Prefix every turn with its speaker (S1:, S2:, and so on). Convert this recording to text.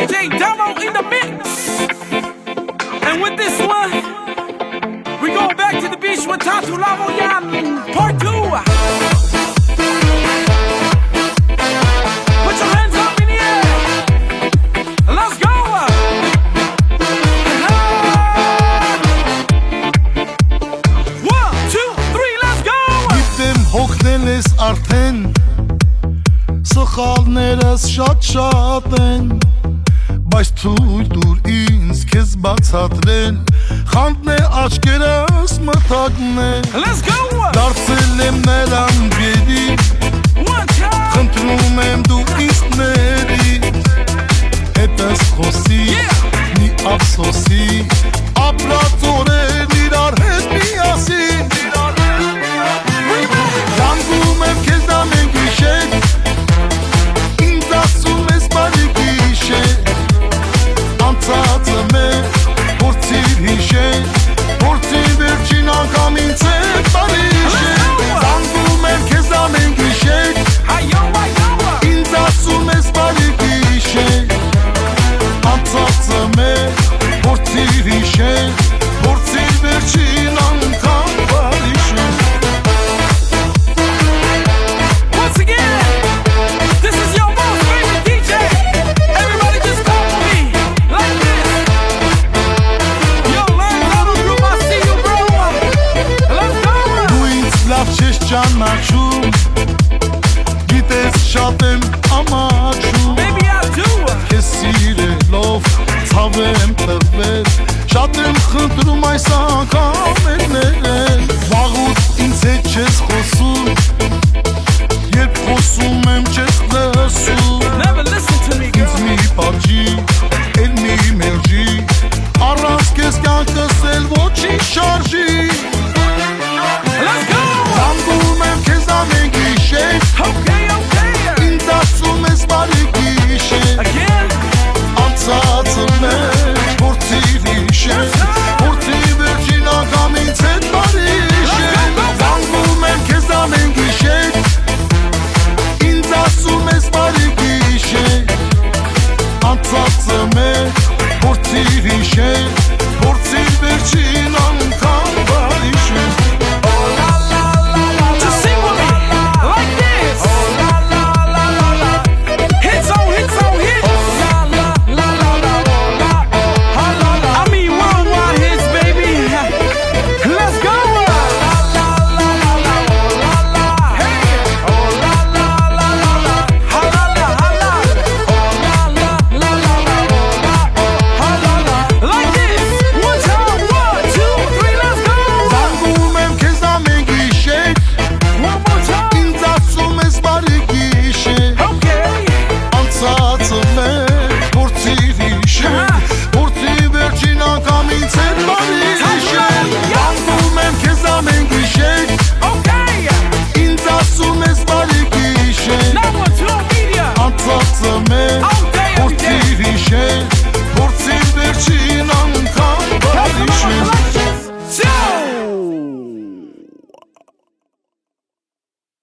S1: DJ Damo in the mix. And with this one, we going back to the beach with Tatu Lavoyan, part 2. Put your hands up in the air. Let's go. One, two, three, let's go.
S2: Գիտեմ հոգնել ես արդեն, սխալներս շատ են, բայց թույլ տուր ինձ քեզ բացատրել, խանդն է աչքերս մթագնել,
S1: Let's go.
S2: դարձել եմ նրան գերի,
S1: One time.
S2: խնդրում եմ դու ինձ ների, հետս խոսի, մի ափսոսի, ապրած օրեր իրար հետ միասին, Կանգում եմ քեզ ամեն գիշեր, ինձ ասում ես բարի գիշեր, անցածը մեր փորձիր հիշել, փորձիր վերջին անգամ ինձ հետ բարի հիշել, Կանգում եմ քեզ ամեն գիշեր, ինձ ասում ես բարի գիշեր, անցածը մեր փորձիր հիշել, փորձիր վերջին անգամ բարի հիշել
S1: Once again, this is your most favorite DJ. Everybody just clap for me, like this. Yo, Lando Group, I see you, bro. Let's go.
S2: Դու ինձ լավ չես ճանաչում, գիտես շատ եմ ամաչում,
S1: Baby, I do.
S2: Քեզ սիրելով ցավ եմ տվել, շատ եմ խնդրում այս անգամ ներել, վաղուց ինձ հետ չես խոսում, երբ խոսում եմ չես լսում,
S1: Never listen to me,
S2: ինձ
S1: girl.
S2: մի պատժի, էլ մի մերժի, առանց քեզ կյանքս էլ ոչինչ շարժի,
S1: Let's go.
S2: Կանգում եմ քեզ ամեն գիշեր,
S1: Okay, okay.
S2: ինձ ասում ես բարի գիշեր,
S1: Again.
S2: անցածը մեր փորձիր հիշել, փորձի վերջին անգամ ինձ հետ բարի հիշել, Կանգում եմ քեզ ամեն գիշեր, ինձ ասում ես բարի գիշեր, անցածը մեր փորձիր հիշել, փորձիր վերջին